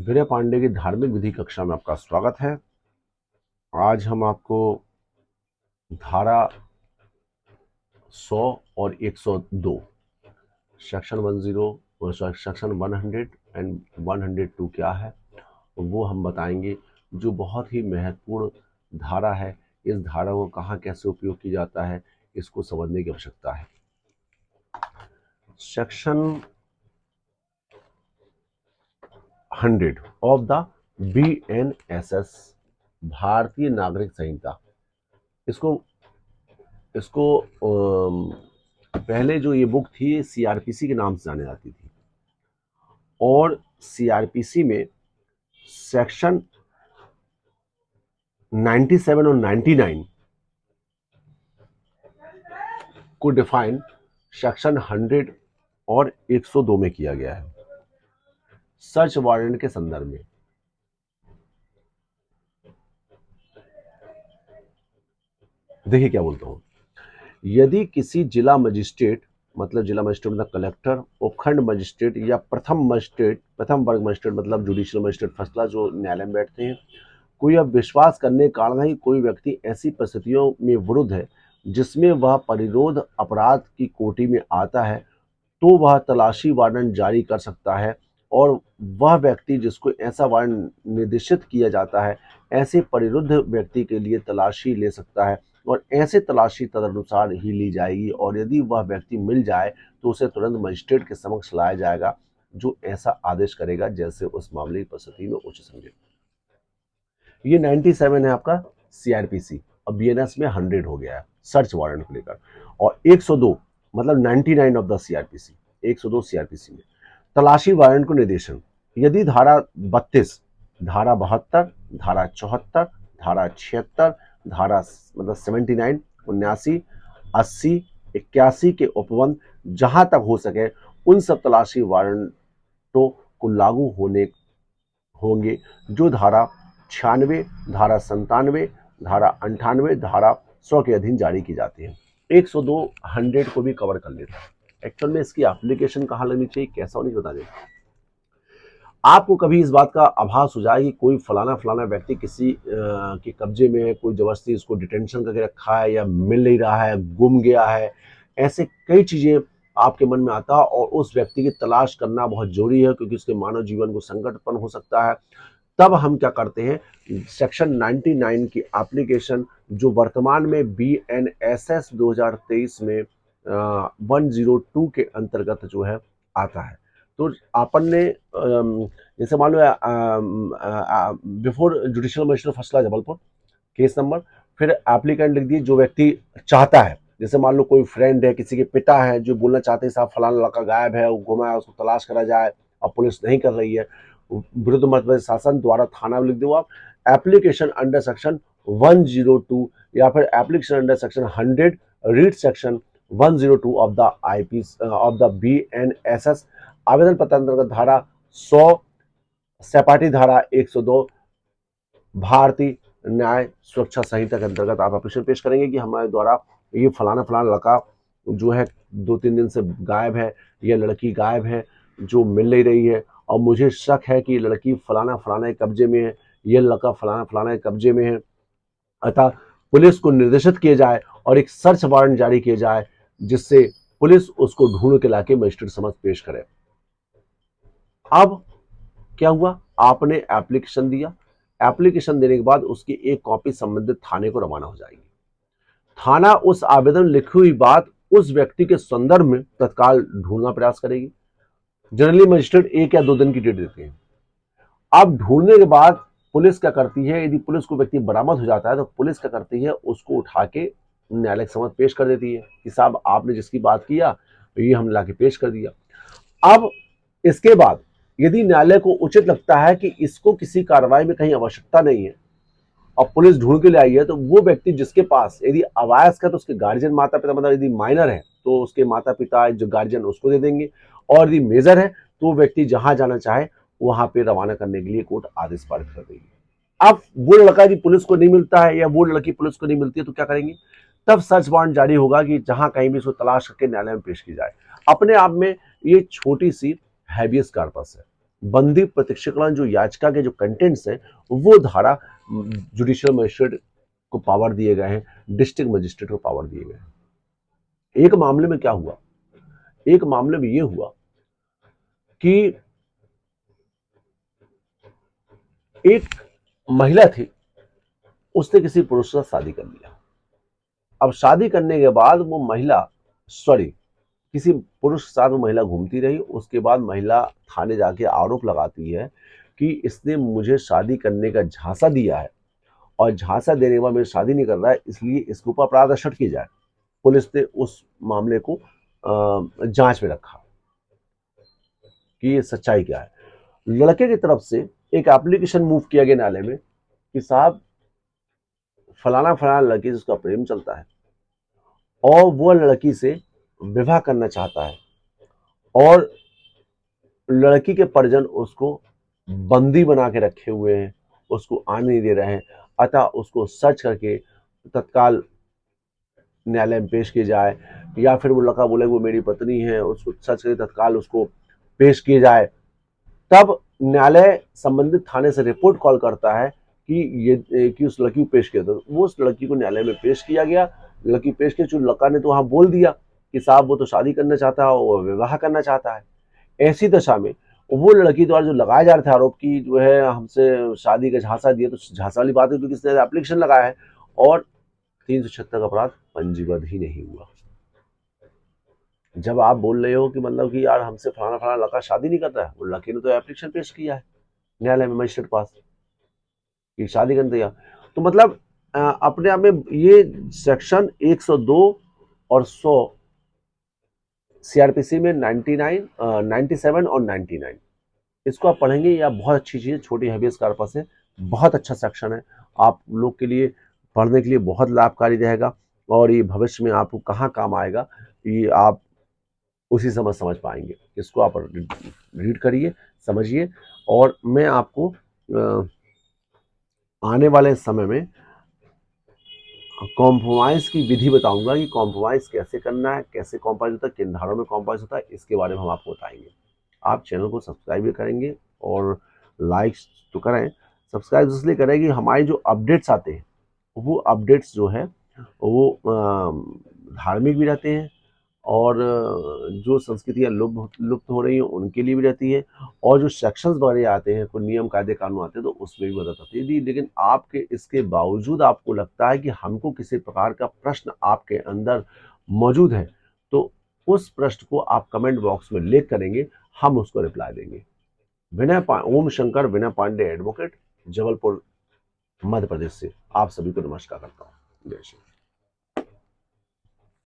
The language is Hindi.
विनय पांडे की धार्मिक विधि कक्षा में आपका स्वागत है। आज हम आपको धारा 100 और 102 सेक्शन सेक्शन 100 एंड 102 क्या है वो हम बताएंगे, जो बहुत ही महत्वपूर्ण धारा है। इस धारा को कहाँ कैसे उपयोग किया जाता है इसको समझने की आवश्यकता है। सेक्शन 100 ऑफ द BNSS भारतीय नागरिक संहिता। इसको इसको पहले जो ये बुक थी CRPC के नाम से जानी जाती थी, और CRPC में सेक्शन 97 और 99 को डिफाइन सेक्शन 100 और 102 में किया गया है सर्च वारंट के संदर्भ में। देखिए क्या बोलता हूं, यदि किसी जिला मजिस्ट्रेट मतलब कलेक्टर, उपखंड मजिस्ट्रेट या प्रथम वर्ग मजिस्ट्रेट मतलब जुडिशियल मजिस्ट्रेट फर्स्ट क्लास जो न्यायालय में बैठते हैं, कोई अब विश्वास करने के कारण ही कोई व्यक्ति ऐसी परिस्थितियों में विरुद्ध है जिसमें वह परिरोध अपराध की कोटि में आता है, तो वह तलाशी वारंट जारी कर सकता है, और वह व्यक्ति जिसको ऐसा वारंट निर्देशित किया जाता है ऐसे परिरुद्ध व्यक्ति के लिए तलाशी ले सकता है, और ऐसे तलाशी तदनुसार ही ली जाएगी, और यदि वह व्यक्ति मिल जाए तो उसे तुरंत मजिस्ट्रेट के समक्ष लाया जाएगा जो ऐसा आदेश करेगा जैसे उस मामले की परिस्थिति में उचित समझे। ये 97 है आपका CRPC, और BNS में 100 हो गया है सर्च वारंट को लेकर, और 102 मतलब 99 ऑफ द CRPC, 102 CRPC में तलाशी वारंट को निर्देशन। यदि धारा 32, धारा 72, धारा 74, धारा 76, धारा मतलब 79, 79, 80, 81 के उपबंध जहां तक हो सके उन सब तलाशी वारंटों को लागू होंगे जो धारा 96, धारा 97, धारा 98, धारा 100 के अधीन जारी की जाती है। 102 100 को भी कवर कर लेता है। एक्चुअल में इसकी एप्लीकेशन कहाँ लगनी चाहिए, कैसा होनी बता दें। आपको कभी इस बात का आभास हो जाए कि कोई फलाना व्यक्ति किसी के कब्जे में है, कोई जबरदस्ती इसको डिटेंशन करके रखा है, या मिल नहीं रहा है, गुम गया है, ऐसे कई चीजें आपके मन में आता है, और उस व्यक्ति की तलाश करना बहुत जरूरी है क्योंकि उसके मानव जीवन को संकट उत्पन्न हो सकता है। तब हम क्या करते हैं, सेक्शन 99 की एप्लीकेशन जो वर्तमान में BNSS 2023 में 102 के अंतर्गत जो है आता है। तो अपन ने जैसे मान लो before judicial magistrate first class Jabalpur case number, फिर एप्लीकेंट लिख दिए जो व्यक्ति चाहता है, जैसे मान लो कोई फ्रेंड है, किसी के पिता है जो बोलना चाहते हैं साहब फलाना लड़का गायब है, वो गुमा है, उसको तलाश करा जाए, अब पुलिस नहीं कर रही है, विरुद्ध मध्य शासन द्वारा थाना में लिख दो आप एप्लीकेशन अंडर सेक्शन 102 या फिर application under section 100 read section 102 of the of the BNSS। आवेदन पत्र अंतर्गत धारा 100 सपाटी धारा 102 भारतीय न्याय सुरक्षा संहिता के अंतर्गत आप एप्लीकेशन पेश करेंगे कि हमारे द्वारा ये फलाना लड़का जो है 2-3 दिन से गायब है, ये लड़की गायब है जो मिल नहीं रही है, और मुझे शक है कि ये लड़की फलाना कब्जे में है, ये लड़का फलाना कब्जे में है, अतः पुलिस को निर्देशित किया जाए और एक सर्च वारंट जारी किया जाए जिससे पुलिस उसको ढूंढ के लाके मजिस्ट्रेट समक्ष पेश करे। अब क्या हुआ, आपने एप्लीकेशन दिया, एप्लीकेशन देने के बाद उसकी एक कॉपी संबंधित थाने को रवाना हो जाएगी। थाना उस आवेदन लिखी हुई बात उस व्यक्ति के संदर्भ में तत्काल ढूंढना प्रयास करेगी। जनरली मजिस्ट्रेट 1 या 2 दिन की डेट देते हैं। अब ढूंढने के बाद पुलिस क्या करती है, यदि पुलिस को व्यक्ति बरामद हो जाता है तो पुलिस क्या करती है, उसको उठा के न्यायालय के समक्ष पेश कर देती है कि साहब आपने जिसकी बात किया ये हम लाके पेश कर दिया। अब इसके बाद यदि न्यायालय को उचित लगता है कि इसको किसी कार्रवाई में कहीं आवश्यकता नहीं है और पुलिस ढूंढ के ले आई है, तो वो व्यक्ति जिसके पास यदि अवयस्क है तो उसके गार्जियन माता पिता, मतलब यदि माइनर है तो उसके माता पिता जो गार्जियन उसको दे देंगे, और यदि मेजर है तो व्यक्ति जहां जाना चाहे वहां पे रवाना करने के लिए कोर्ट आदेश पारित कर देगी। अब वो लड़का यदि पुलिस को नहीं मिलता है या वो लड़की पुलिस को नहीं मिलती है तो क्या करेंगे, तब सर्च वारंट जारी होगा कि जहां कहीं भी इसको तलाश करके न्यायालय में पेश की जाए। अपने आप में ये छोटी सी हैबियस कॉर्पस है, बंदी प्रत्यक्षीकरण जो याचिका के जो कंटेंट्स हैं वो धारा जुडिशियल मजिस्ट्रेट को पावर दिए गए हैं, डिस्ट्रिक्ट मजिस्ट्रेट को पावर दिए गए हैं। एक मामले में क्या हुआ, एक मामले में ये हुआ कि एक महिला थी, उसने किसी पुरुष से शादी कर लिया। अब शादी करने के बाद वो महिला किसी पुरुष के साथ वो महिला घूमती रही। उसके बाद महिला थाने जाके आरोप लगाती है कि इसने मुझे शादी करने का झांसा दिया है और झांसा देने के बाद मेरी शादी नहीं कर रहा है, इसलिए इसके ऊपर अपराध दर्ज की जाए। पुलिस ने उस मामले को जांच में रखा कि ये सच्चाई क्या है। लड़के की तरफ से एक एप्लीकेशन मूव किया गया न्यायालय में कि साहब फलाना फलाना लड़की से उसका प्रेम चलता है और वो लड़की से विवाह करना चाहता है और लड़की के परिजन उसको बंदी बना के रखे हुए हैं, उसको आने नहीं दे रहे हैं। अतः उसको सर्च करके तत्काल न्यायालय में पेश किया जाए, या फिर वो लड़का बोले वो मेरी पत्नी है, उसको सर्च करके तत्काल उसको पेश किया जाए। तब न्यायालय संबंधित थाने से रिपोर्ट कॉल करता है कि उस लड़की को पेश किया। तो वो उस लड़की को न्यायालय में पेश किया गया। लड़की पेश की, जो लड़का ने तो वहां बोल दिया कि साहब वो तो शादी करना चाहता है, वो विवाह करना चाहता है। ऐसी दशा में वो लड़की द्वारा जो लगाया जा रहा था आरोप की जो है हमसे शादी का झांसा दिया, तो झांसा वाली बात है क्योंकि इसने एप्लीकेशन लगाया है और 376 का अपराध पंजीबद्ध ही नहीं हुआ। जब आप बोल रहे हो कि मतलब कि यार हमसे फलाना फलाना लड़का शादी नहीं कर रहा है, वो लड़के ने तो एप्लीकेशन पेश किया है न्यायालय में मजिस्ट्रेट पास कि शादी करने तैयार। तो मतलब अपने आप में ये सेक्शन 102 और 100 सीआरपीसी में 99, 97 और 99, इसको आप पढ़ेंगे। या बहुत अच्छी चीज़, छोटी हैबियस कॉर्पस है, बहुत अच्छा सेक्शन है, आप लोग के लिए पढ़ने के लिए बहुत लाभकारी रहेगा और ये भविष्य में आपको कहाँ काम आएगा ये आप उसी समय समझ पाएंगे। इसको आप रीड करिए, समझिए, और मैं आपको आने वाले समय में कॉम्प्रोमाइज़ की विधि बताऊंगा कि कॉम्प्रोमाइज़ कैसे करना है, कैसे कॉम्प्रोमाइज़ होता है, किन धारों में कॉम्प्रोमाइज़ होता है, इसके बारे में हम आपको बताएंगे। आप चैनल को सब्सक्राइब भी करेंगे और लाइक तो करें। सब्सक्राइब इसलिए करें कि हमारे जो अपडेट्स आते हैं वो अपडेट्स जो है वो धार्मिक भी रहते हैं और जो संस्कृतियाँ लुप्त हो रही हैं उनके लिए भी रहती है, और जो सेक्शंस वगैरह आते हैं, कोई नियम कायदे कानून आते हैं तो उसमें भी मदद आती है। यदि लेकिन आपके इसके बावजूद आपको लगता है कि हमको किसी प्रकार का प्रश्न आपके अंदर मौजूद है, तो उस प्रश्न को आप कमेंट बॉक्स में लिख करेंगे, हम उसको रिप्लाई देंगे। ओम शंकर विनय पांडे एडवोकेट, जबलपुर, मध्य प्रदेश से आप सभी को नमस्कार करता हूँ। जय श्री